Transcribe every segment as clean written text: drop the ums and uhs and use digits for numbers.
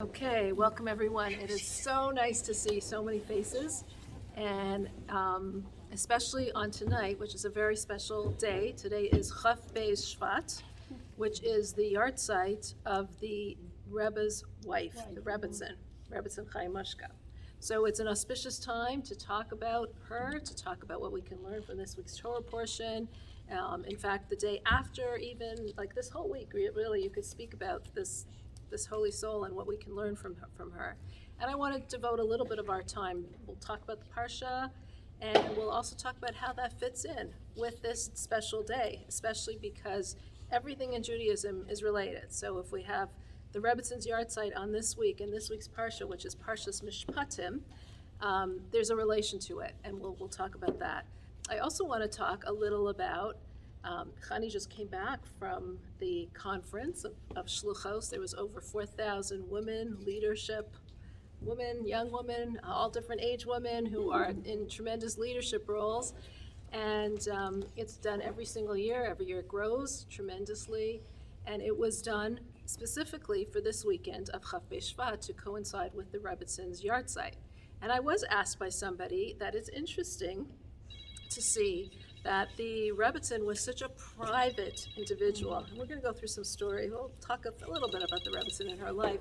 Okay, welcome everyone. It is so nice to see so many faces, and especially on tonight, which is a very special day. Today is Chaf Beis Shevat, which is the yard site of the Rebbe's wife, the Rebbetzin Chaim Moshka. So it's an auspicious time to talk about her, to talk about what we can learn from this week's Torah portion. In fact, the day after, even like this whole week, really, you could speak about this holy soul and what we can learn from her. And I want to devote a little bit of our time. We'll talk about the Parsha, and we'll also talk about how that fits in with this special day, especially because everything in Judaism is related. So if we have the Rebbetzins yard site on this week, in this week's Parsha, which is Parshas Mishpatim, there's a relation to it, and we'll talk about that. I also want to talk a little about Chani just came back from the conference of Shluchos. There was over 4,000 women, young women, all different age women who are in tremendous leadership roles. And it's done every single year. Every year it grows tremendously. And it was done specifically for this weekend of Chaf Beis Shevat to coincide with the Rebbetzins yard site. And I was asked by somebody that it's interesting to see that the Rebbetzin was such a private individual. And we're going to go through some story. We'll talk a little bit about the Rebbetzin in her life.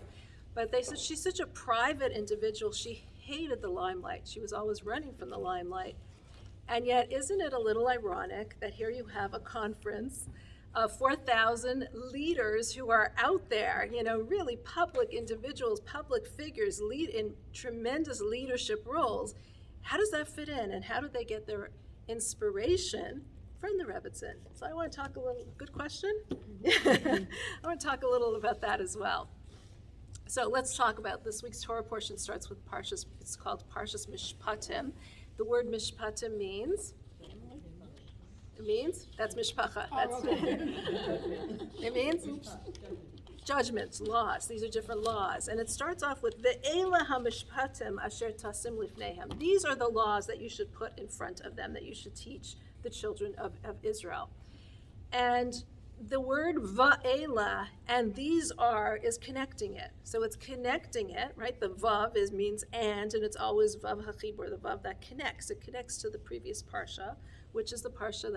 But they said she's such a private individual. She hated the limelight. She was always running from the limelight. And yet, isn't it a little ironic that here you have a conference of 4,000 leaders who are out there, really public individuals, public figures, lead in tremendous leadership roles. How does that fit in? And how do they get their inspiration from the Rebbetzin? So I want to talk a little, good question? I want to talk a little about that as well. So let's talk about this week's Torah portion. Starts with Parshas. It's called Parshas Mishpatim. The word Mishpatim means, that's mishpacha. It means judgments, laws. These are different laws. And it starts off with Ve'ela ha-mishpatim asher tasim lifnehem. These are the laws that you should put in front of them, that you should teach the children of Israel. And the word va'ela and these are is connecting it. So it's connecting it, right? The vav means and it's always vav hachibur, the vav that connects. It connects to the previous parsha, which is the parsha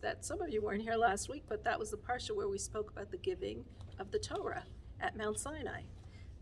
that some of you weren't here last week, but that was the parsha where we spoke about the giving of the Torah at Mount Sinai.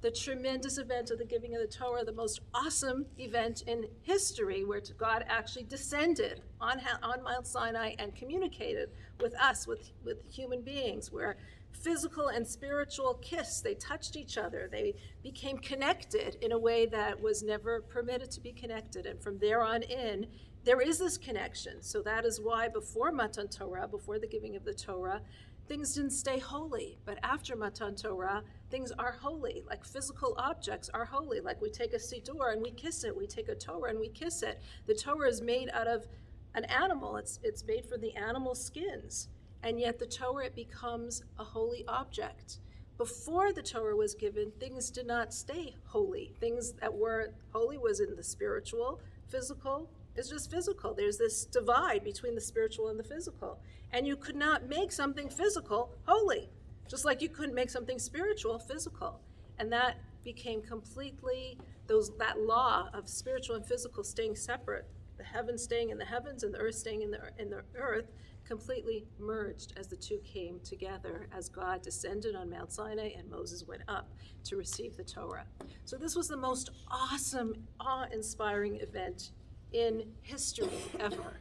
The tremendous event of the giving of the Torah, the most awesome event in history, where God actually descended on Mount Sinai and communicated with us, with human beings, where physical and spiritual kissed, they touched each other, they became connected in a way that was never permitted to be connected. And from there on in, there is this connection. So that is why before Matan Torah, before the giving of the Torah, things didn't stay holy, but after Matan Torah, things are holy, like physical objects are holy. Like we take a siddur and we kiss it, we take a Torah and we kiss it. The Torah is made out of an animal, it's made from the animal skins, and yet the Torah, it becomes a holy object. Before the Torah was given, things did not stay holy. Things that were holy was in the spiritual, physical, is just physical. There's this divide between the spiritual and the physical. And you could not make something physical holy, just like you couldn't make something spiritual physical. And that became completely, that law of spiritual and physical staying separate, the heavens staying in the heavens and the earth staying in the earth, completely merged as the two came together, as God descended on Mount Sinai and Moses went up to receive the Torah. So this was the most awesome, awe-inspiring event in history ever.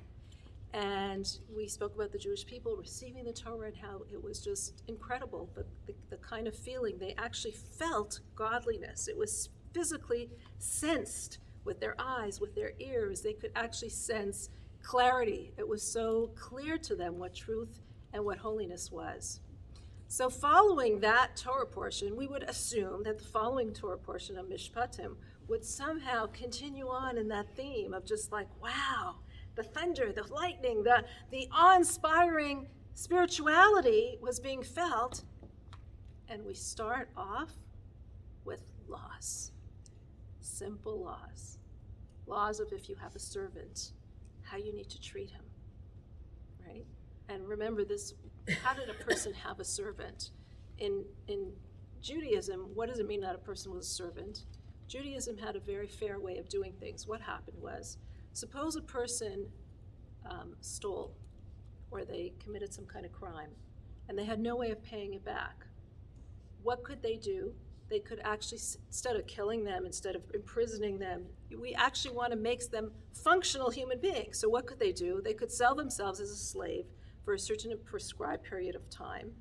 And we spoke about the Jewish people receiving the Torah and how it was just incredible, but the kind of feeling, they actually felt godliness. It was physically sensed with their eyes, with their ears. They could actually sense clarity. It was so clear to them what truth and what holiness was. So following that Torah portion, we would assume that the following Torah portion of Mishpatim would somehow continue on in that theme of just like, wow, the thunder, the lightning, the awe-inspiring spirituality was being felt. And we start off with laws, simple laws. Laws of if you have a servant, how you need to treat him, right? And remember this, how did a person have a servant? In Judaism, what does it mean that a person was a servant? Judaism had a very fair way of doing things. What happened was, suppose a person stole, or they committed some kind of crime, and they had no way of paying it back. What could they do? They could actually, instead of killing them, instead of imprisoning them, we actually want to make them functional human beings. So what could they do? They could sell themselves as a slave for a certain prescribed period of time.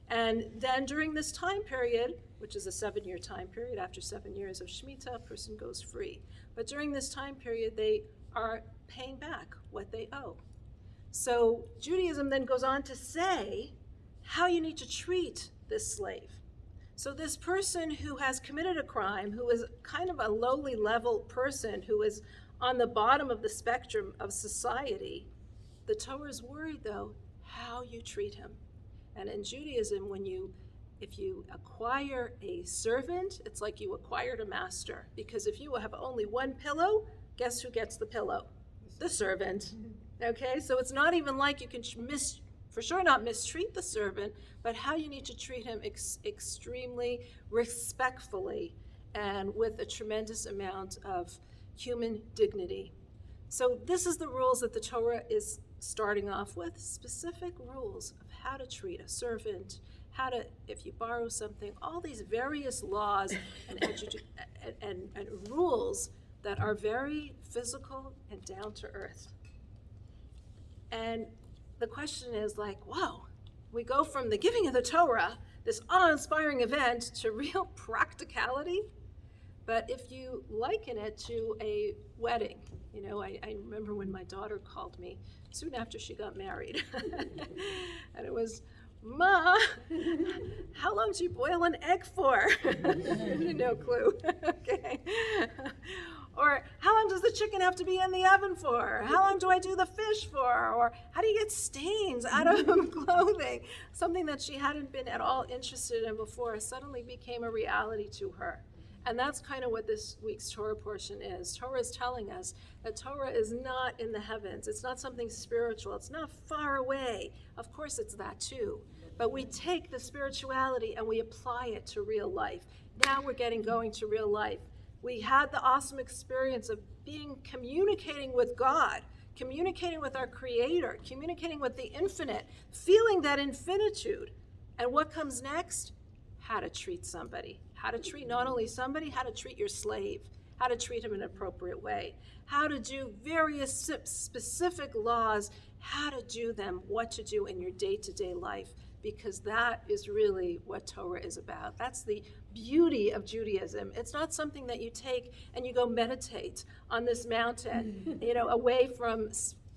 And then during this time period, which is a 7-year time period, after 7 years of Shemitah, a person goes free. But during this time period, they are paying back what they owe. So Judaism then goes on to say how you need to treat this slave. So this person who has committed a crime, who is kind of a lowly level person, who is on the bottom of the spectrum of society, the Torah is worried, though, how you treat him. And in Judaism, if you acquire a servant, it's like you acquired a master. Because if you have only one pillow, guess who gets the pillow? The servant. Okay, so it's not even like you can for sure not mistreat the servant, but how you need to treat him extremely respectfully and with a tremendous amount of human dignity. So this is the rules that the Torah is starting off with, specific rules of how to treat a servant, how to, if you borrow something, all these various laws and rules that are very physical and down to earth. And the question is like, wow, we go from the giving of the Torah, this awe-inspiring event, to real practicality. But if you liken it to a wedding, I remember when my daughter called me soon after she got married. And it was, Ma, how long do you boil an egg for? No clue. Okay. Or how long does the chicken have to be in the oven for? How long do I do the fish for? Or how do you get stains out of clothing? Something that she hadn't been at all interested in before suddenly became a reality to her. And that's kind of what this week's Torah portion is. Torah is telling us that Torah is not in the heavens. It's not something spiritual. It's not far away. Of course it's that too. But we take the spirituality and we apply it to real life. Now we're going to real life. We had the awesome experience of communicating with God, communicating with our Creator, communicating with the infinite, feeling that infinitude. And what comes next? How to treat somebody. How to treat not only somebody, how to treat your slave, how to treat him in an appropriate way, how to do various specific laws, how to do them, what to do in your day-to-day life, because that is really what Torah is about. That's the beauty of Judaism. It's not something that you take and you go meditate on this mountain, away from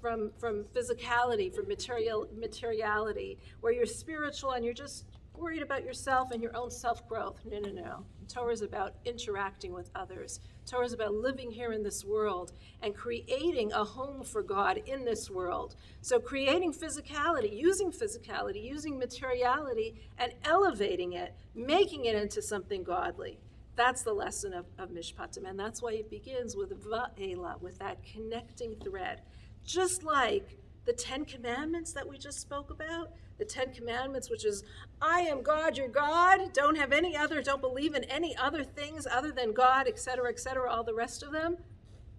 physicality, from materiality, where you're spiritual and you're just worried about yourself and your own self-growth. No. Torah is about interacting with others. Torah is about living here in this world and creating a home for God in this world. So creating physicality, using materiality, and elevating it, making it into something godly. That's the lesson of Mishpatim, and that's why it begins with Va'ela, with that connecting thread. Just like the 10 Commandments that we just spoke about, the 10 Commandments, which is, I am God, your God, don't believe in any other things other than God, etc., all the rest of them.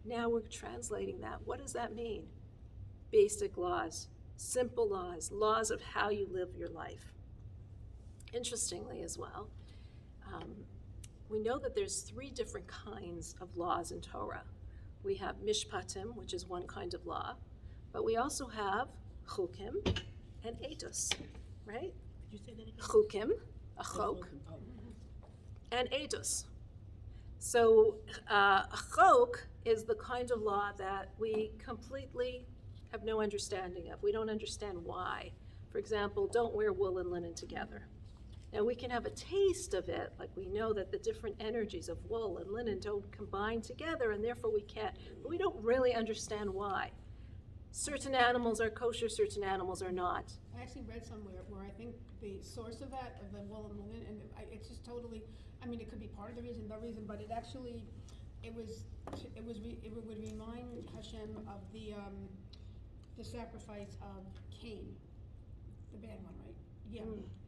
Now we're translating that. What does that mean? Basic laws, simple laws of how you live your life. Interestingly as well, we know that there's 3 different kinds of laws in Torah. We have Mishpatim, which is one kind of law, but we also have Chukim and Eidos, right? Did you say that again? Chukim, a chok, and Eidos. So a chok is the kind of law that we completely have no understanding of. We don't understand why. For example, don't wear wool and linen together. Now we can have a taste of it, like we know that the different energies of wool and linen don't combine together, and therefore we can't, but we don't really understand why. Certain animals are kosher, certain animals are not. I actually read somewhere where I think the source of that, of the wool and linen, and it's just totally, it could be part of the reason, but it actually, it would remind Hashem of the sacrifice of Cain, the bad one, right? Yeah,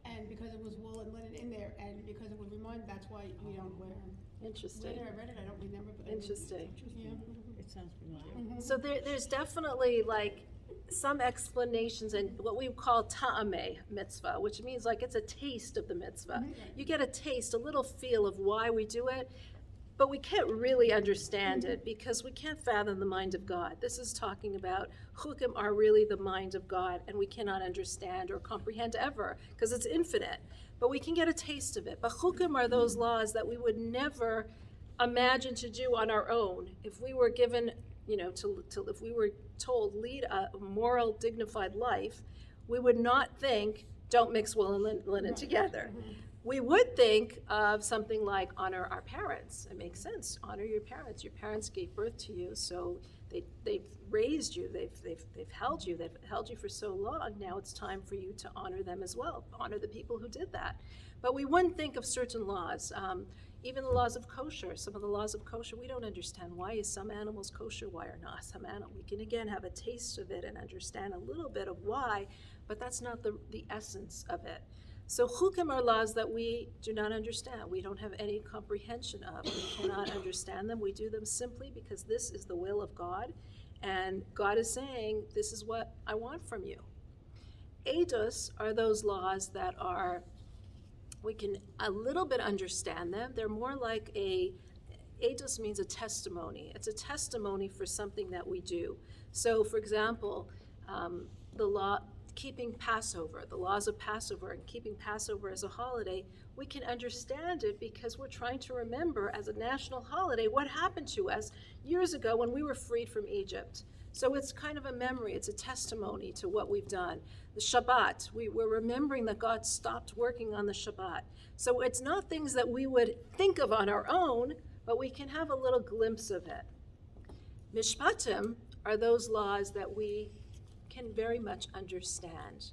and because it was wool and linen in there, and because it would remind, that's why we don't wear them. Interesting. Whether I read it, I don't remember, but I Interesting. Yeah. It sounds familiar. So there's definitely like some explanations in what we call ta'ameh mitzvah, which means like it's a taste of the mitzvah. You get a taste, a little feel of why we do it, but we can't really understand it because we can't fathom the mind of God. This is talking about chukim are really the mind of God, and we cannot understand or comprehend ever because it's infinite. But we can get a taste of it. But chukim are those laws that we would never imagine to do on our own if we were given, if we were told lead a moral, dignified life. We would not think don't mix wool and linen together. We would think of something like honor our parents. It makes sense. Honor your parents. Your parents gave birth to you, so they've raised you. They've held you. They've held you for so long. Now it's time for you to honor them as well. Honor the people who did that. But we wouldn't think of certain laws. Even the laws of kosher. Some of the laws of kosher we don't understand. Why is some animals kosher? Why are not some animals? We can again have a taste of it and understand a little bit of why, but that's not the essence of it. So chukim are laws that we do not understand. We don't have any comprehension of. We cannot understand them. We do them simply because this is the will of God, and God is saying, this is what I want from you. Eidos are those laws that are, we can a little bit understand them. They're more like eidos means a testimony. It's a testimony for something that we do. So for example, the law, keeping Passover, the laws of Passover and keeping Passover as a holiday, we can understand it because we're trying to remember as a national holiday what happened to us years ago when we were freed from Egypt. So it's kind of a memory, it's a testimony to what we've done. The Shabbat, we're remembering that God stopped working on the Shabbat. So it's not things that we would think of on our own, but we can have a little glimpse of it. Mishpatim are those laws that we can very much understand.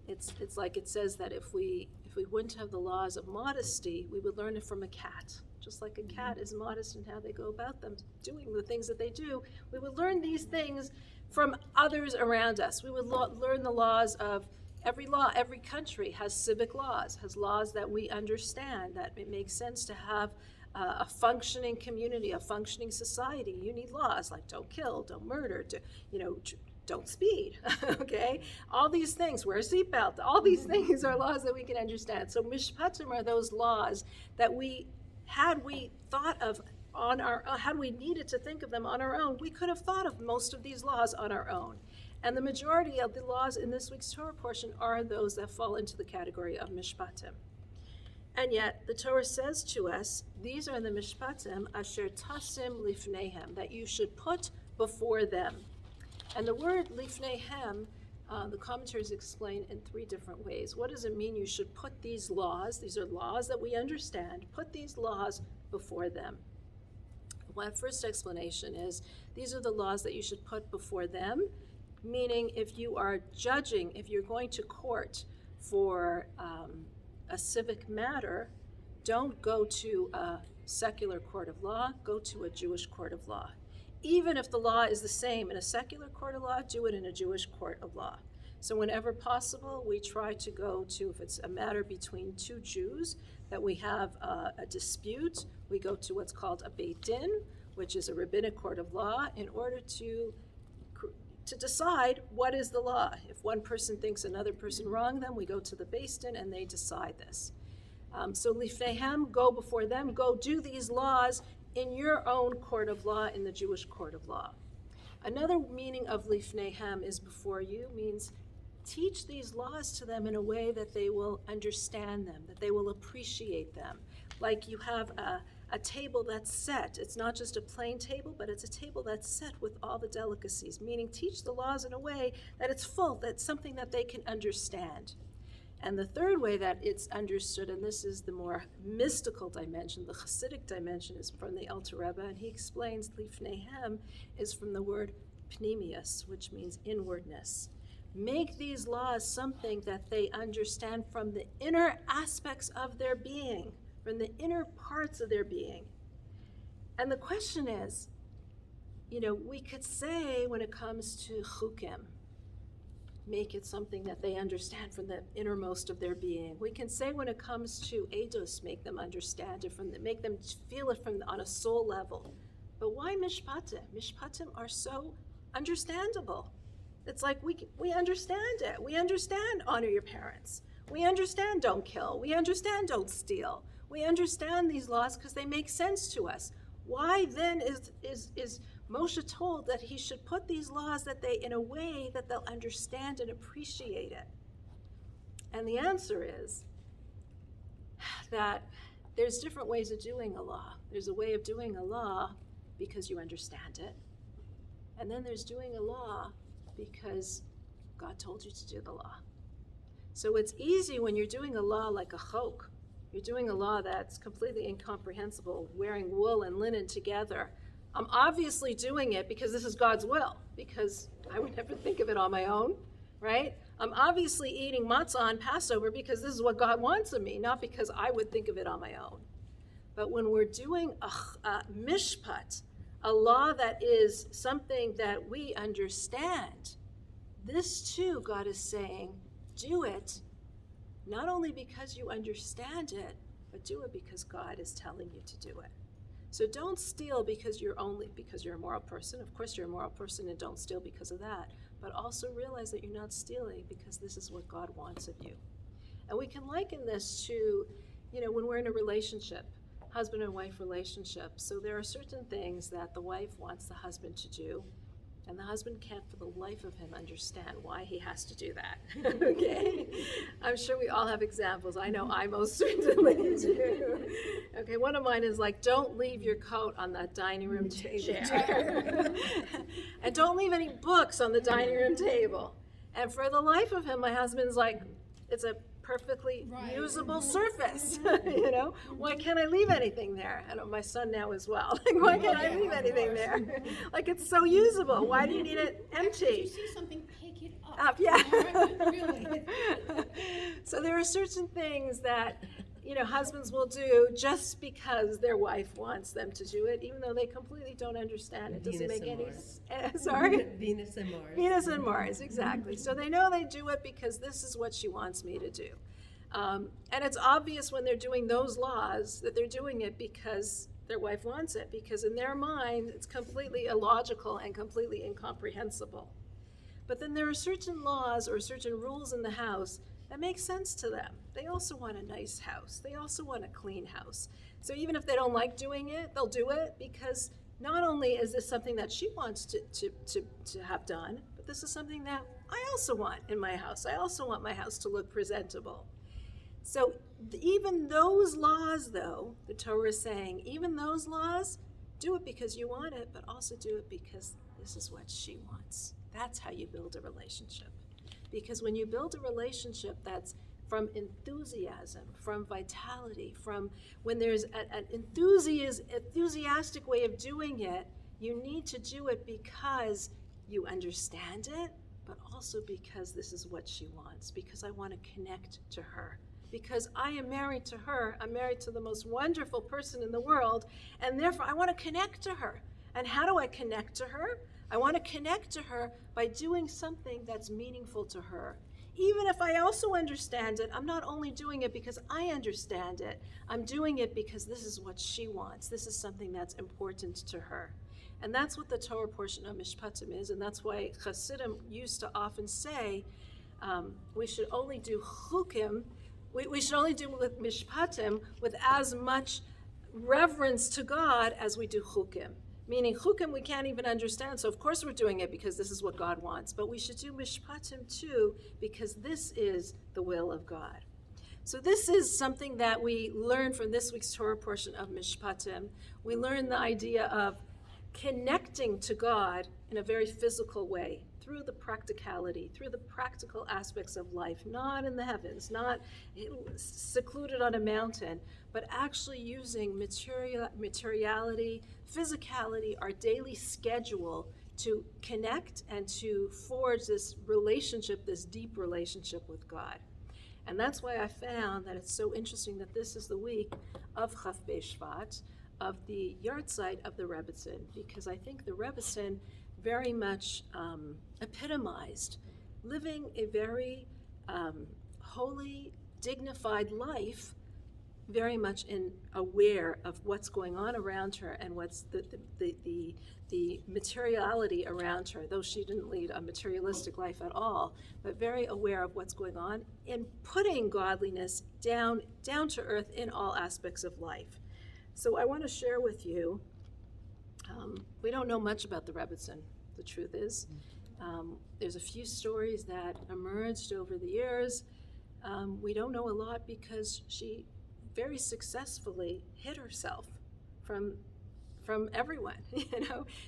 It's like it says that if we wouldn't have the laws of modesty, we would learn it from a cat. Just like a cat is modest in how they go about them, doing the things that they do, we would learn these things from others around us. We would learn the laws of every law. Every country has civic laws, has laws that we understand, that it makes sense to have a functioning community, a functioning society. You need laws like don't kill, don't murder, don't speed, okay? All these things, wear a seatbelt, all these things are laws that we can understand. So mishpatim are those laws that had we thought of on our, had we needed to think of them on our own, we could have thought of most of these laws on our own. And the majority of the laws in this week's Torah portion are those that fall into the category of mishpatim. And yet, the Torah says to us, these are the mishpatim asher tasim lifnehem, that you should put before them. And the word lifnehem, the commentaries explain in three different ways. What does it mean you should put these laws, these are laws that we understand, put these laws before them? One first explanation is, these are the laws that you should put before them, meaning if you are judging, if you're going to court for a civic matter, don't go to a secular court of law, go to a Jewish court of law. Even if the law is the same in a secular court of law, do it in a Jewish court of law. So whenever possible, we try to go to, if it's a matter between two Jews, that we have a dispute, we go to what's called a Beit Din, which is a rabbinic court of law, in order to decide what is the law. If one person thinks another person wronged them, we go to the Beit Din and they decide this. So lifnehem, go before them, go do these laws in your own court of law, in the Jewish court of law. Another meaning of lifnehem is before you, means teach these laws to them in a way that they will understand them, that they will appreciate them. Like you have a table that's set. It's not just a plain table, but it's a table that's set with all the delicacies, meaning teach the laws in a way that it's full, that's something that they can understand. And the third way that it's understood, and this is the more mystical dimension, the Hasidic dimension, is from the Alter Rebbe, and he explains lifnehem is from the word pnimius, which means inwardness. Make these laws something that they understand from the inner aspects of their being, from the inner parts of their being. And the question is, we could say when it comes to chukim, make it something that they understand from the innermost of their being. We can say when it comes to eidos, make them understand it, make them feel it on a soul level. But why mishpatim? Mishpatim are so understandable. It's like we understand it. We understand honor your parents. We understand don't kill. We understand don't steal. We understand these laws because they make sense to us. Why then is Moshe told that he should put these laws in a way that they'll understand and appreciate it? And the answer is that there's different ways of doing a law. There's a way of doing a law because you understand it. And then there's doing a law because God told you to do the law. So it's easy when you're doing a law like a chok. You're doing a law that's completely incomprehensible, wearing wool and linen together. I'm obviously doing it because this is God's will, because I would never think of it on my own, right? I'm obviously eating matzah on Passover because this is what God wants of me, not because I would think of it on my own. But when we're doing a mishpat, a law that is something that we understand, this too, God is saying, do it, not only because you understand it, but do it because God is telling you to do it. So don't steal because you're a moral person. Of course you're a moral person, and don't steal because of that. But also realize that you're not stealing because this is what God wants of you. And we can liken this to, when we're in a relationship, husband and wife relationship. So there are certain things that the wife wants the husband to do, and the husband can't for the life of him understand why he has to do that. Okay? I'm sure we all have examples. I know I most certainly do. Okay, one of mine is like, don't leave your coat on that dining room chair. And don't leave any books on the dining room table. And for the life of him, my husband's like, it's a perfectly usable surface. Why can't I leave anything there? And my son now as well. Like, why can't I leave anything there? Like, it's so usable. Why do you need it empty? If you see something, pick it up. Yeah. Really. So there are certain things that husbands will do just because their wife wants them to do it, even though they completely don't understand. It doesn't make any sense. Sorry? Venus and Mars. Venus and Mars, exactly. So they know they do it because this is what she wants me to do. And it's obvious when they're doing those laws that they're doing it because their wife wants it, because in their mind it's completely illogical and completely incomprehensible. But then there are certain laws or certain rules in the house that make sense to them. They also want a nice house. They also want a clean house. So even if they don't like doing it, they'll do it because not only is this something that she wants to have done, but this is something that I also want in my house. I also want my house to look presentable. So even those laws, though, the Torah is saying, even those laws, do it because you want it, but also do it because this is what she wants. That's how you build a relationship. Because when you build a relationship that's from enthusiasm, from vitality, from when there's an enthusiastic way of doing it, you need to do it because you understand it, but also because this is what she wants, because I want to connect to her. Because I am married to her, I'm married to the most wonderful person in the world, and therefore I want to connect to her. And how do I connect to her? I want to connect to her by doing something that's meaningful to her. Even if I also understand it, I'm not only doing it because I understand it, I'm doing it because this is what she wants. This is something that's important to her. And that's what the Torah portion of Mishpatim is, and that's why Hasidim used to often say, we should only do chukim, we should only do with Mishpatim with as much reverence to God as we do chukim. Meaning chukim we can't even understand, so of course we're doing it because this is what God wants. But we should do mishpatim too because this is the will of God. So this is something that we learn from this week's Torah portion of Mishpatim. We learn the idea of connecting to God in a very physical way, through the practicality, through the practical aspects of life, not in the heavens, not secluded on a mountain, but actually using materiality, physicality, our daily schedule to connect and to forge this relationship, this deep relationship with God. And that's why I found that it's so interesting that this is the week of Chaf Shevat, of the yahrzeit of the Rebbetzin, because I think the Rebbetzin very much epitomized living a very holy, dignified life, very much aware of what's going on around her and what's the materiality around her, though she didn't lead a materialistic life at all, but very aware of what's going on and putting godliness down to earth in all aspects of life. So I want to share with you, we don't know much about the Rebbetzin, the truth is. There's a few stories that emerged over the years. We don't know a lot because she very successfully hid herself from everyone.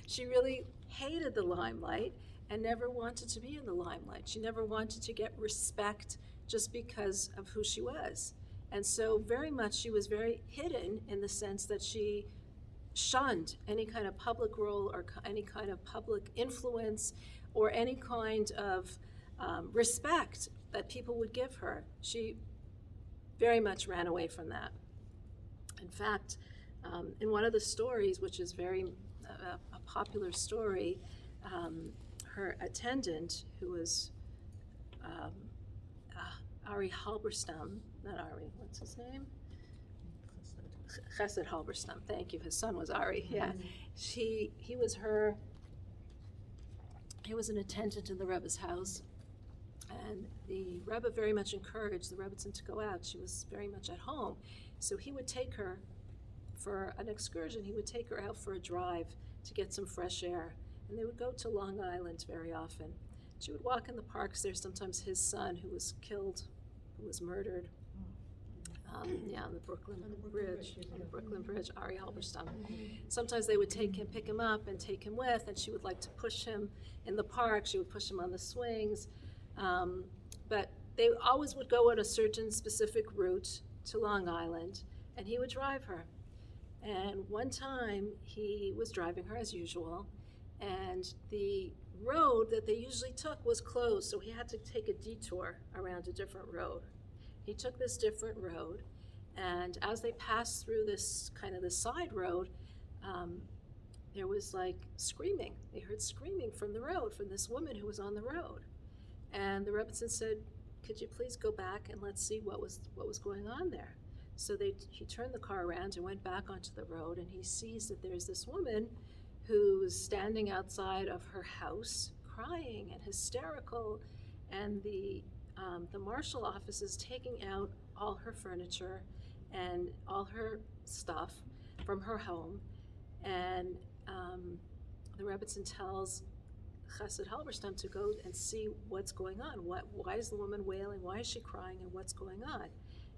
She really hated the limelight and never wanted to be in the limelight. She never wanted to get respect just because of who she was. And so very much she was very hidden in the sense that she shunned any kind of public role or any kind of public influence or any kind of respect that people would give her. She very much ran away from that. In fact, in one of the stories, which is very a popular story, her attendant, who was Ari Halberstam, not Ari, what's his name? Chesed Halberstam, thank you. His son was Ari, yeah. He was an attendant in the Rebbe's house, and the Rebbe very much encouraged the Rebbetzin to go out. She was very much at home. So he would take her for an excursion. He would take her out for a drive to get some fresh air. And they would go to Long Island very often. She would walk in the parks there. Sometimes his son, who was killed, who was murdered, on the Brooklyn Bridge, Ari Halberstam. Sometimes they would pick him up and take him with, and she would like to push him in the park. She would push him on the swings. But they always would go on a certain specific route to Long Island, and he would drive her. And one time he was driving her as usual, and the road that they usually took was closed, so he had to take a detour around a different road. He took this different road, and as they passed through this side road, there was like screaming. They heard screaming from the road, from this woman who was on the road. And the Rebbetzin said, "Could you please go back and let's see what was going on there?" So he turned the car around and went back onto the road, and he sees that there's this woman who's standing outside of her house, crying and hysterical, and the marshal office is taking out all her furniture and all her stuff from her home, and the Rebbetzin tells Chesed Halberstam to go and see what's going on. Why is the woman wailing? Why is she crying? And what's going on?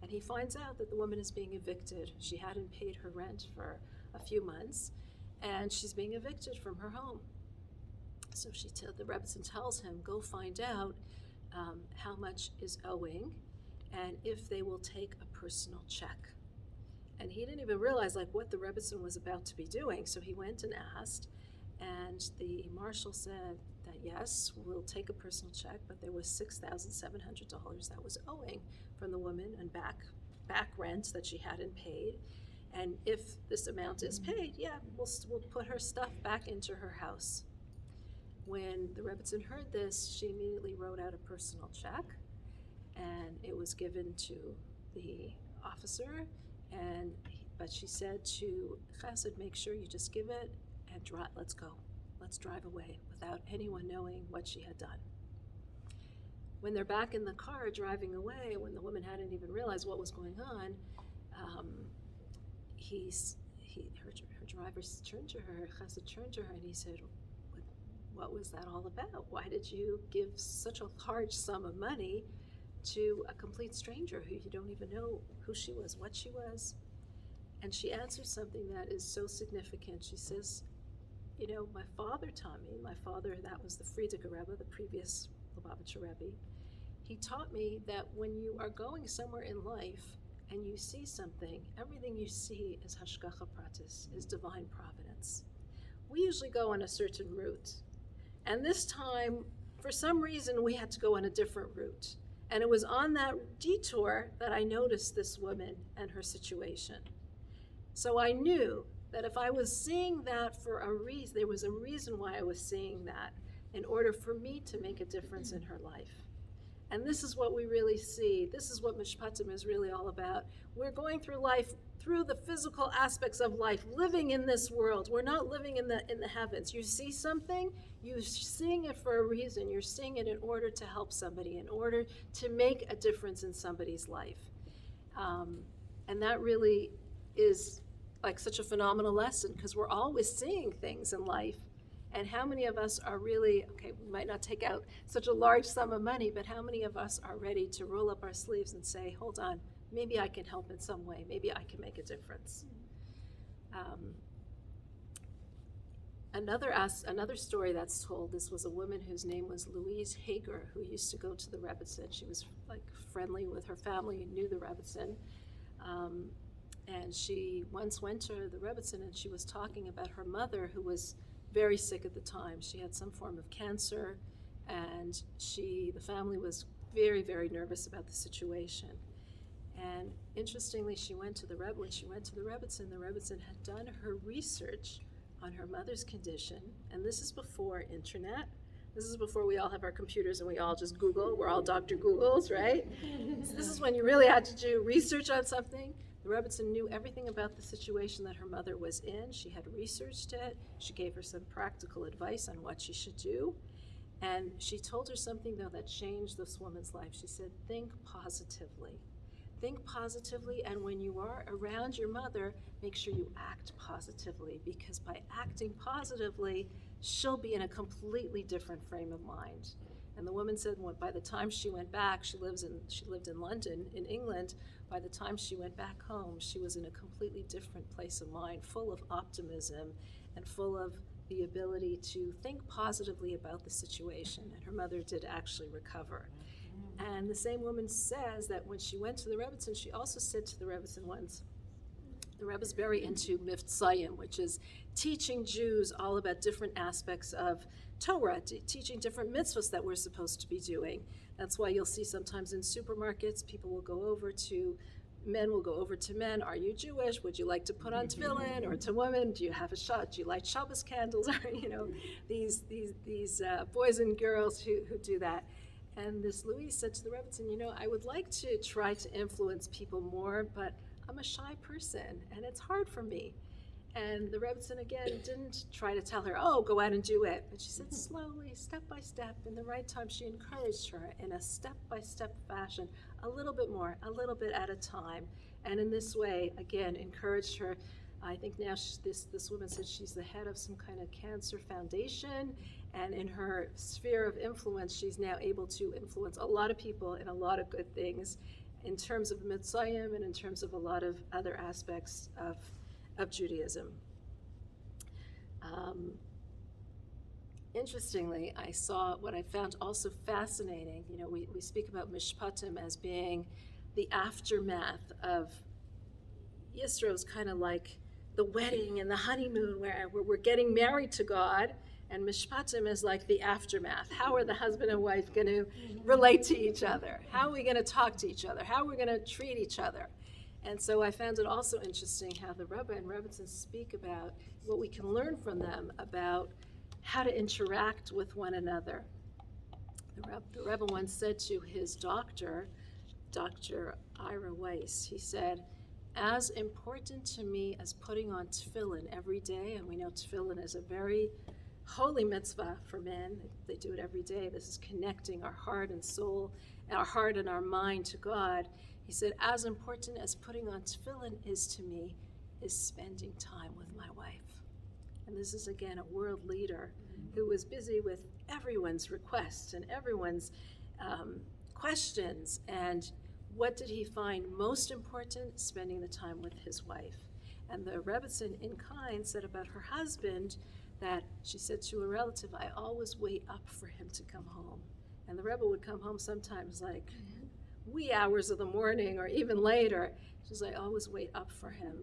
And he finds out that the woman is being evicted. She hadn't paid her rent for a few months, and she's being evicted from her home. So the Rebbetzin tells him, go find out how much is owing, and if they will take a personal check. And he didn't even realize what the Rebbetzin was about to be doing. So he went and asked, and the marshal said that yes, we'll take a personal check, but there was $6,700 that was owing from the woman and back rent that she hadn't paid. And if this amount is paid, we'll put her stuff back into her house. When the Rebbetzin heard this, she immediately wrote out a personal check, and it was given to the officer. But she said to Chesed, make sure you just give it and let's go. Let's drive away without anyone knowing what she had done. When they're back in the car driving away, when the woman hadn't even realized what was going on, her driver turned to her, Chesed turned to her, and he said, what was that all about? Why did you give such a large sum of money to a complete stranger who you don't even know who she was, what she was? And she answered something that is so significant. She says, my father taught me, that was the Frierdiker Rebbe, the previous Lubavitcher Rebbe, he taught me that when you are going somewhere in life and you see something, everything you see is hashgacha pratis, is divine providence. We usually go on a certain route. And this time, for some reason, we had to go on a different route. And it was on that detour that I noticed this woman and her situation. So I knew that if I was seeing that for a reason, there was a reason why I was seeing that. in order for me to make a difference in her life. And this is what we really see. This is what Mishpatim is really all about. We're going through life, through the physical aspects of life, living in this world. We're not living in the heavens. You see something, you're seeing it for a reason. You're seeing it in order to help somebody, in order to make a difference in somebody's life. And that really is like such a phenomenal lesson, because we're always seeing things in life. And how many of us are really, okay, we might not take out such a large sum of money, but how many of us are ready to roll up our sleeves and say, hold on, maybe I can help in some way, maybe I can make a difference. Another story that's told, this was a woman whose name was Louise Hager, who used to go to the Rebbitzin. She was like friendly with her family, knew the Rebbitzin. And she once went to the Rebbitzin and she was talking about her mother, who was very sick at the time. She had some form of cancer, and the family was very, very nervous about the situation. And interestingly, when she went to the Rebbitzin, the Rebbitzin had done her research on her mother's condition, and this is before internet. This is before we all have our computers and we all just Google. We're all Dr. Googles, right? So this is when you really had to do research on something. The Rebbitzin knew everything about the situation that her mother was in. She had researched it. She gave her some practical advice on what she should do. And she told her something, though, that changed this woman's life. She said, think positively. Think positively, and when you are around your mother, make sure you act positively, because by acting positively, she'll be in a completely different frame of mind. And the woman said, by the time she went back, she lived in London, in England. By the time she went back home, she was in a completely different place of mind, full of optimism and full of the ability to think positively about the situation. And her mother did actually recover. And the same woman says that when she went to the Rebbitzin, she also said to the Rebbitzin once, the Rebbe's very into Miftzayim, which is teaching Jews all about different aspects of Torah, teaching different mitzvahs that we're supposed to be doing. That's why you'll see sometimes in supermarkets, men will go over to men, are you Jewish? Would you like to put on tefillin? Or to women, do you have do you light Shabbos candles? Or, these boys and girls who do that. And this Louise said to the Rebbitzin, I would like to try to influence people more, but I'm a shy person, and it's hard for me. And the Rebbitzin, again, didn't try to tell her, go out and do it. But she said slowly, step by step, in the right time, she encouraged her in a step-by-step fashion, a little bit more, a little bit at a time. And in this way, again, encouraged her. I think now this woman said she's the head of some kind of cancer foundation, and in her sphere of influence, she's now able to influence a lot of people in a lot of good things in terms of Mitzrayim and in terms of a lot of other aspects of Judaism. Interestingly, I saw what I found also fascinating. We speak about Mishpatim as being the aftermath of Yisro's kind of like the wedding and the honeymoon where we're getting married to God, and Mishpatim is like the aftermath. How are the husband and wife going to relate to each other? How are we going to talk to each other? How are we going to treat each other? And so I found it also interesting how the Rebbe and Rebbitzin speak about what we can learn from them about how to interact with one another. The Rebbe once said to his doctor, Dr. Ira Weiss, he said, as important to me as putting on tefillin every day, and we know tefillin is a very holy mitzvah for men. They do it every day. This is connecting our heart and soul, our heart and our mind to God. He said, as important as putting on tefillin is to me, is spending time with my wife. And this is, again, a world leader who was busy with everyone's requests and everyone's questions. And what did he find most important? Spending the time with his wife. And the Rebbitzin in kind said about her husband that she said to a relative, I always wait up for him to come home. And the Rebbe would come home sometimes like wee hours of the morning or even later. She says, I always wait up for him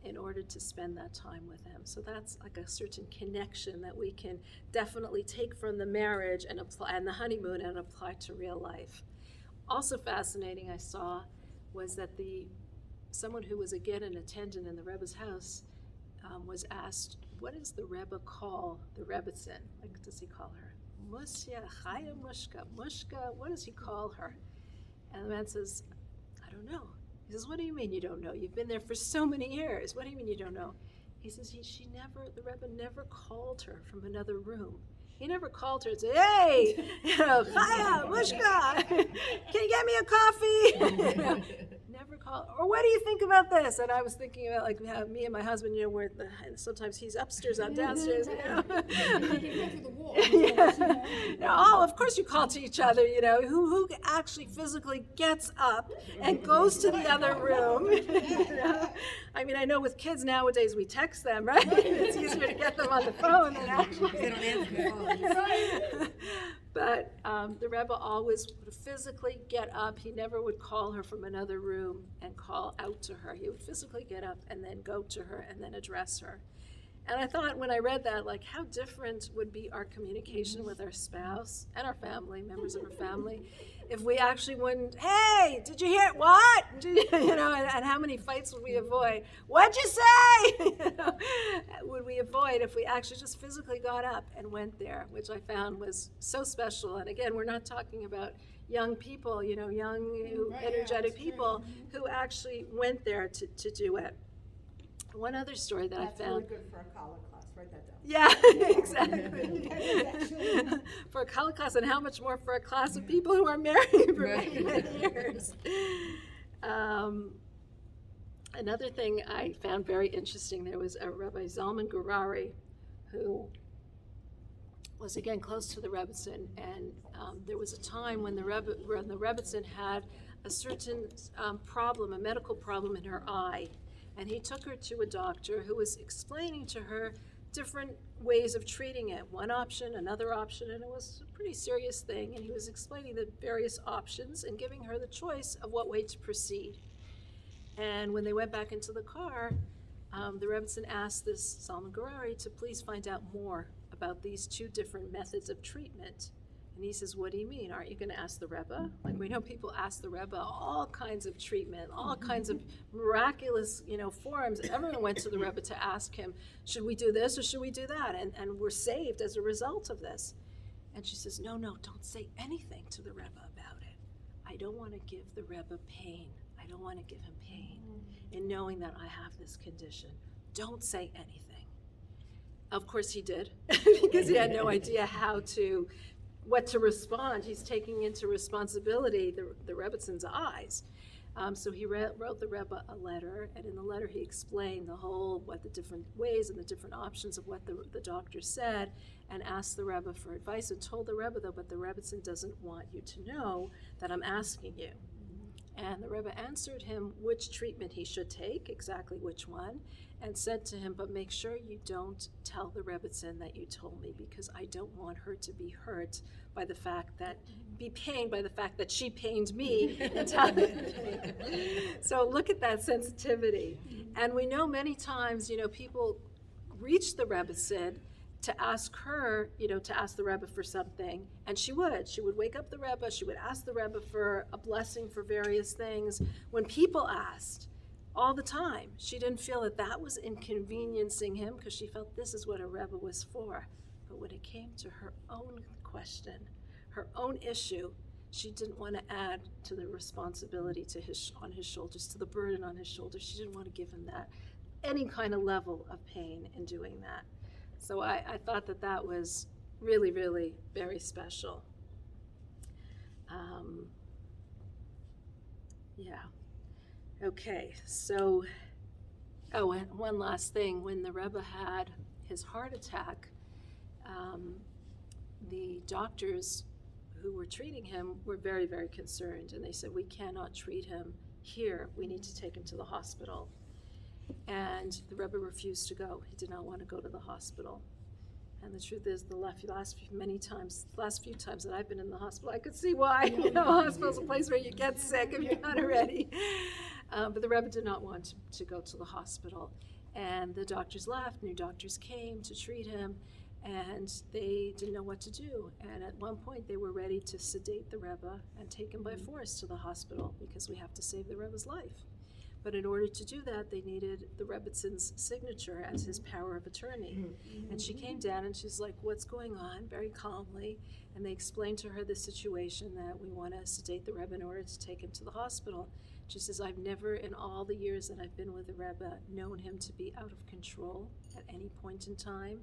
in order to spend that time with him. So that's like a certain connection that we can definitely take from the marriage and apply, and the honeymoon, and apply to real life. Also fascinating I saw was that someone who was again an attendant in the Rebbe's house was asked, what does the Rebbe call the Rebbitzin? Like, does he call her Musya, Chaya Mushka, Mushka, what does he call her? And the man says, I don't know. He says, what do you mean you don't know? You've been there for so many years. What do you mean you don't know? He says, the Rebbe never called her from another room. He never called her and said, hey, Chaya, Mushka, can you get me a coffee? Never called, or what do you think about this? And I was thinking about like how me and my husband, sometimes he's upstairs, I'm downstairs, Oh, of course you call to each other, who actually physically gets up and goes to the other room. I mean, I know with kids nowadays we text them, right? It's easier to get them on the phone than actually. They don't answer the phone. But the Rebbe always would physically get up. He never would call her from another room and call out to her. He would physically get up and then go to her and then address her. And I thought when I read that, like, how different would be our communication with our spouse and our family, members of our family, if we actually wouldn't, hey, did you hear, what? And how many fights would we avoid? What'd you say? Would we avoid if we actually just physically got up and went there, which I found was so special. And again, we're not talking about young people, young, energetic people who actually went there to do it. One other story that That's I found. really good for a college class. Write that down. Yeah, exactly. For a college class, and how much more for a class of people who are married for many, many years. Another thing I found very interesting, there was a Rabbi Zalman Gurari who was again close to the Rebbetzin, and there was a time when the Rebbetzin had a certain problem, a medical problem in her eye. And he took her to a doctor who was explaining to her different ways of treating it. One option, another option, and it was a pretty serious thing. And he was explaining the various options and giving her the choice of what way to proceed. And when they went back into the car, the Rebbetzin asked this Salman Gurari to please find out more about these two different methods of treatment. And he says, what do you mean? Aren't you going to ask the Rebbe? Like, we know people ask the Rebbe all kinds of treatment, all kinds of miraculous, forms. Everyone went to the Rebbe to ask him, should we do this or should we do that? And we're saved as a result of this. And she says, no, don't say anything to the Rebbe about it. I don't want to give the Rebbe pain. I don't want to give him pain in knowing that I have this condition. Don't say anything. Of course he did, because he had no idea what to respond. He's taking into responsibility the Rebbetzins' eyes. So he wrote the Rebbe a letter, and in the letter he explained what the different ways and the different options of what the doctor said, and asked the Rebbe for advice, and told the Rebbe, though, but the Rebbetzin doesn't want you to know that I'm asking you. And the Rebbe answered him which treatment he should take, exactly which one, and said to him, but make sure you don't tell the Rebbetzin that you told me, because I don't want her to be hurt by the fact that, pained by the fact that she pained me. So look at that sensitivity. And we know many times, people reach the Rebbetzin to ask her, to ask the Rebbe for something, and she would wake up the Rebbe, she would ask the Rebbe for a blessing for various things. When people asked, all the time, she didn't feel that was inconveniencing him, because she felt this is what a Rebbe was for. But when it came to her own question, her own issue, she didn't want to add to the responsibility on his shoulders, to the burden on his shoulders. She didn't want to give him any kind of level of pain in doing that. So I thought that was really, really very special. Okay, so, and one last thing. When the Rebbe had his heart attack, the doctors who were treating him were very, very concerned, and they said, we cannot treat him here. We need to take him to the hospital. And the Rebbe refused to go. He did not want to go to the hospital. And the truth is, the last few times that I've been in the hospital, I could see why. Hospital's a place where you get sick if you're not already. But the Rebbe did not want to go to the hospital. And the doctors left, new doctors came to treat him, and they didn't know what to do. And at one point, they were ready to sedate the Rebbe and take him by force to the hospital, because we have to save the Rebbe's life. But in order to do that, they needed the Rebbitzin's signature as his power of attorney. And she came down and she's like, what's going on? Very calmly. And they explained to her the situation, that we want to sedate the Rebbe in order to take him to the hospital. She says, I've never, in all the years that I've been with the Rebbe, known him to be out of control at any point in time.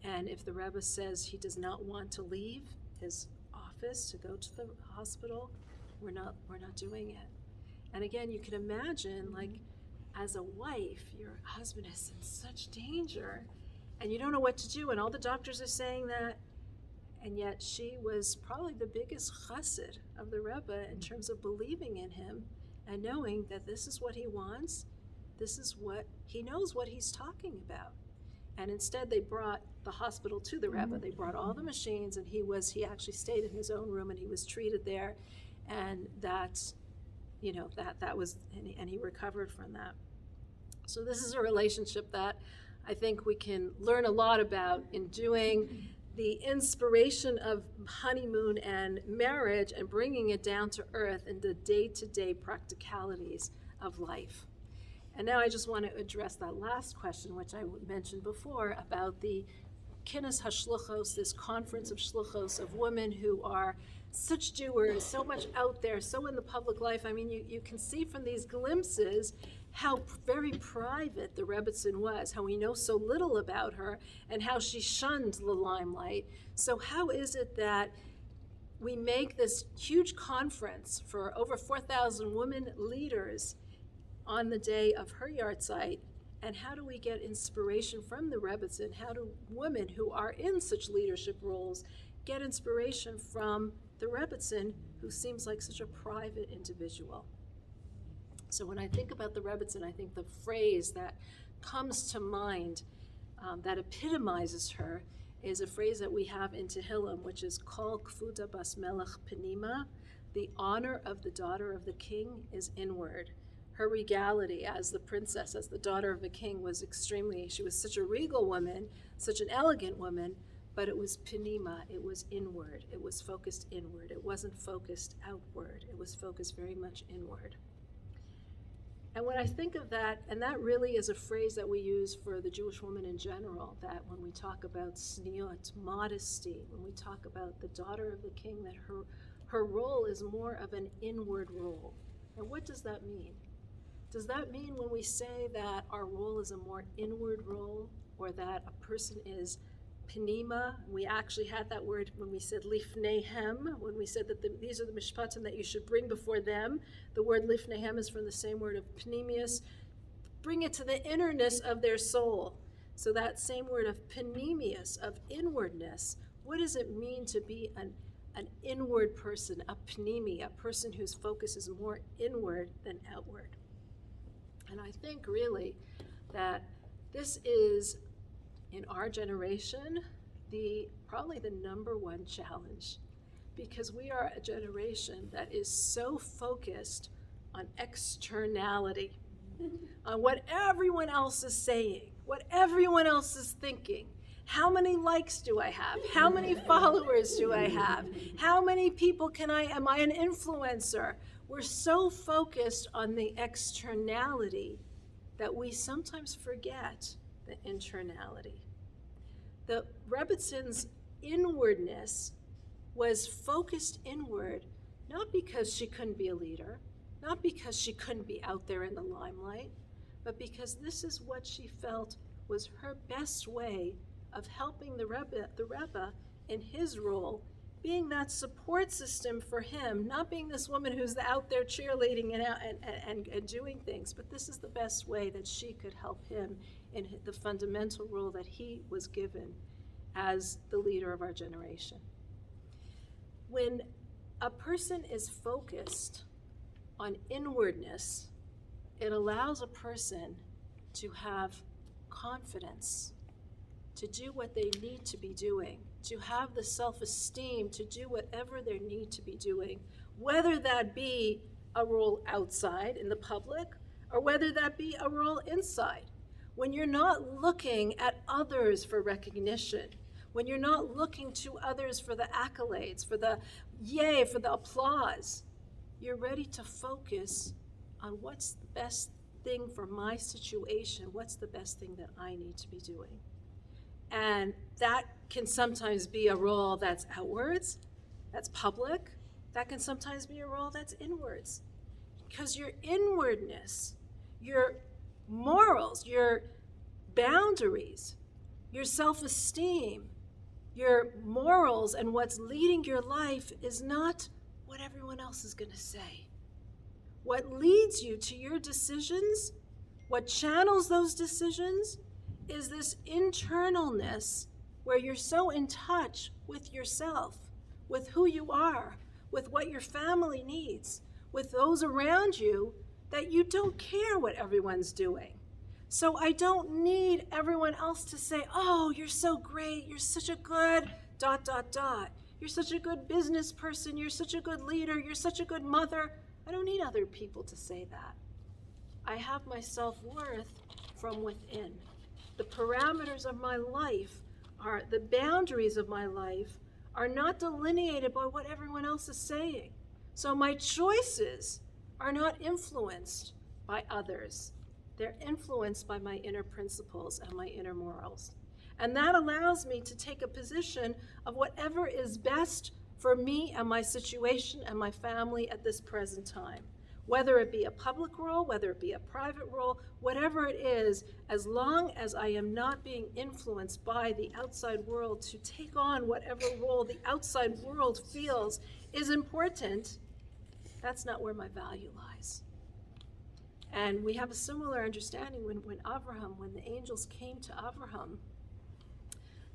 And if the Rebbe says he does not want to leave his office to go to the hospital, we're not doing it. And again, you can imagine, like, as a wife, your husband is in such danger, and you don't know what to do, and all the doctors are saying that, and yet she was probably the biggest chassid of the Rebbe in terms of believing in him and knowing that this is what he wants, this is what he knows what he's talking about. And instead they brought the hospital to the Rebbe. They brought all the machines, and he actually stayed in his own room, and he was treated there, and that was, and he recovered from that. So this is a relationship that I think we can learn a lot about in doing the inspiration of honeymoon and marriage and bringing it down to earth in the day-to-day practicalities of life. And now I just want to address that last question, which I mentioned before, about the Kinnis HaShluchos, this conference of shluchos, of women who are such doers, so much out there, so in the public life. I mean, you can see from these glimpses how very private the Rebbitzin was, how we know so little about her, and how she shunned the limelight. So how is it that we make this huge conference for over 4,000 women leaders on the day of her yahrzeit, and how do we get inspiration from the Rebbitzin? How do women who are in such leadership roles get inspiration from the Rebbitzin, who seems like such a private individual? So when I think about the Rebbitzin, I think the phrase that comes to mind that epitomizes her is a phrase that we have in Tehillim, which is Kol Kfuda Bas Melech Penima. The honor of the daughter of the king is inward. Her regality as the princess, as the daughter of a king, she was such a regal woman, such an elegant woman, but it was Penima, it was inward, it was focused inward. It wasn't focused outward, it was focused very much inward. And when I think of that, and that really is a phrase that we use for the Jewish woman in general, that when we talk about sniot, modesty, when we talk about the daughter of the king, that her role is more of an inward role. And what does that mean? Does that mean when we say that our role is a more inward role, or that a person is penima? We actually had that word when we said lifnehem, when we said that these are the mishpatim that you should bring before them. The word lifnehem is from the same word of penimius. Bring it to the innerness of their soul. So that same word of penimius, of inwardness, what does it mean to be an inward person, a pnimi, a person whose focus is more inward than outward? And I think really that this is, in our generation, probably the number one challenge, because we are a generation that is so focused on externality, on what everyone else is saying, what everyone else is thinking. How many likes do I have? How many followers do I have? How many people am I an influencer? We're so focused on the externality that we sometimes forget the internality. The Rebbitzin's inwardness was focused inward, not because she couldn't be a leader, not because she couldn't be out there in the limelight, but because this is what she felt was her best way of helping the Rebbe in his role, being that support system for him, not being this woman who's out there cheerleading and doing things, but this is the best way that she could help him in the fundamental role that he was given as the leader of our generation. When a person is focused on inwardness, it allows a person to have confidence, to do what they need to be doing, to have the self-esteem to do whatever they need to be doing, whether that be a role outside in the public or whether that be a role inside. When you're not looking at others for recognition, when you're not looking to others for the accolades, for the yay, for the applause, you're ready to focus on what's the best thing for my situation? What's the best thing that I need to be doing? And that can sometimes be a role that's outwards, that's public. That can sometimes be a role that's inwards. Because your inwardness, your morals, your boundaries, your self-esteem, your morals, and what's leading your life is not what everyone else is going to say. What leads you to your decisions, what channels those decisions, is this internalness where you're so in touch with yourself, with who you are, with what your family needs, with those around you, that you don't care what everyone's doing. So I don't need everyone else to say, oh, you're so great, you're such a good ... You're such a good business person, you're such a good leader, you're such a good mother. I don't need other people to say that. I have my self-worth from within. The parameters of my life are, the boundaries of my life are not delineated by what everyone else is saying. So my choices are not influenced by others. They're influenced by my inner principles and my inner morals. And that allows me to take a position of whatever is best for me and my situation and my family at this present time. Whether it be a public role, whether it be a private role, whatever it is, as long as I am not being influenced by the outside world to take on whatever role the outside world feels is important, that's not where my value lies. And we have a similar understanding when the angels came to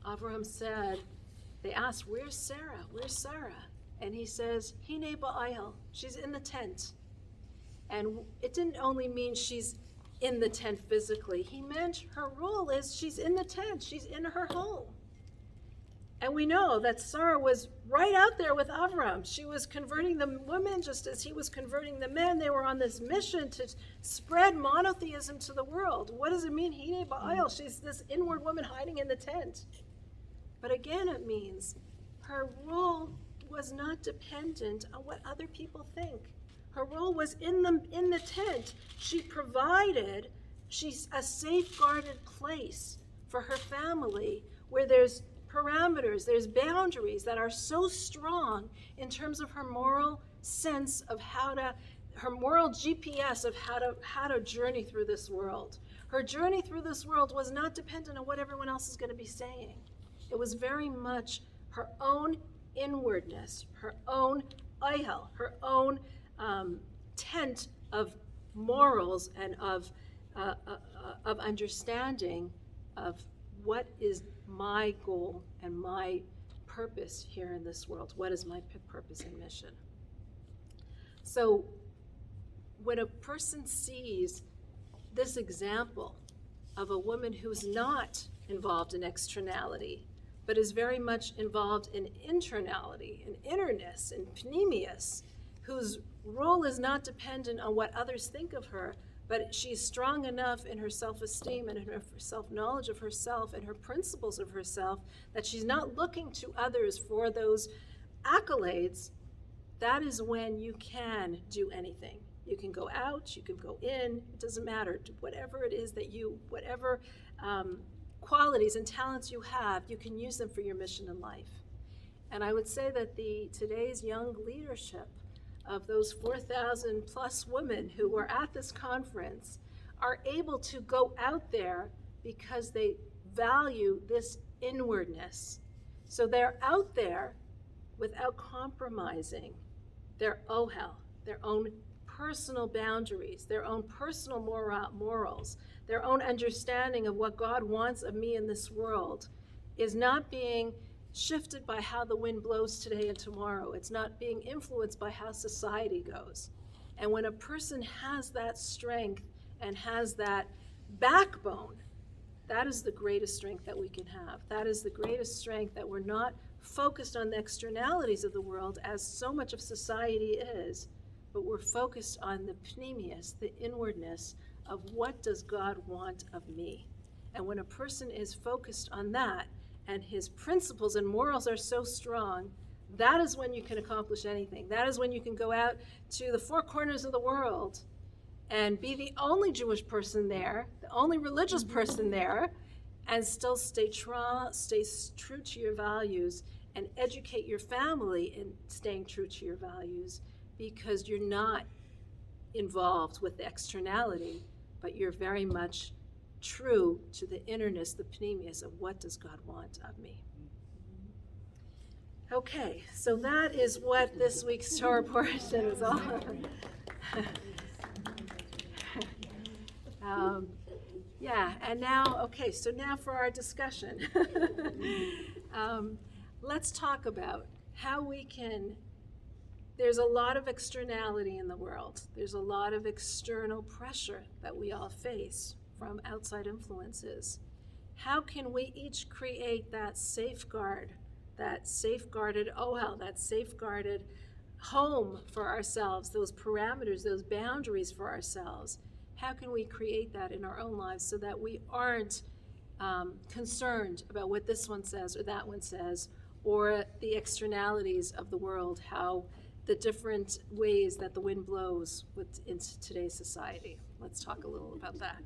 Avraham said, they asked, where's Sarah? Where's Sarah? And he says, Hine ba'ayel, she's in the tent. And it didn't only mean she's in the tent physically. He meant her role is she's in the tent. She's in her home. And we know that Sarah was right out there with Avram. She was converting the women just as he was converting the men. They were on this mission to spread monotheism to the world. What does it mean? Hine ba'ayel, she's this inward woman hiding in the tent. But again, it means her role was not dependent on what other people think. Her role was in the tent. She provided, she's a safeguarded place for her family where there's parameters, there's boundaries that are so strong in terms of her moral sense of her moral GPS of how to journey through this world. Her journey through this world was not dependent on what everyone else is going to be saying. It was very much her own inwardness, her own ayhel, her own tent of morals and of understanding of what is my goal and my purpose here in this world. What is my purpose and mission? So when a person sees this example of a woman who's not involved in externality, but is very much involved in internality, in innerness, in pneumius, whose role is not dependent on what others think of her, but she's strong enough in her self-esteem and in her self-knowledge of herself and her principles of herself that she's not looking to others for those accolades. That is when you can do anything. You can go out, you can go in, it doesn't matter. Whatever it is that whatever qualities and talents you have, you can use them for your mission in life. And I would say that today's young leadership of those 4,000 plus women who were at this conference are able to go out there because they value this inwardness. So they're out there without compromising their ohel, their own personal boundaries, their own personal morals, their own understanding of what God wants of me in this world is not being shifted by how the wind blows today and tomorrow. It's not being influenced by how society goes. And when a person has that strength and has that backbone, that is the greatest strength that we can have. That is the greatest strength, that we're not focused on the externalities of the world as so much of society is, but we're focused on the pneumius, the inwardness of what does God want of me. And when a person is focused on that, and his principles and morals are so strong, that is when you can accomplish anything. That is when you can go out to the four corners of the world and be the only Jewish person there, the only religious person there, and still stay true to your values and educate your family in staying true to your values, because you're not involved with the externality, but you're very much true to the innerness, the pneumius of what does God want of me. Okay, so that is what this week's Torah portion is all about. And now, so now for our discussion. Let's talk about how we can, there's a lot of externality in the world. There's a lot of external pressure that we all face from outside influences. How can we each create that safeguard, that safeguarded ohel, that safeguarded home for ourselves, those parameters, those boundaries for ourselves? How can we create that in our own lives so that we aren't concerned about what this one says or that one says, or the externalities of the world, how the different ways that the wind blows into today's society? Let's talk a little about that.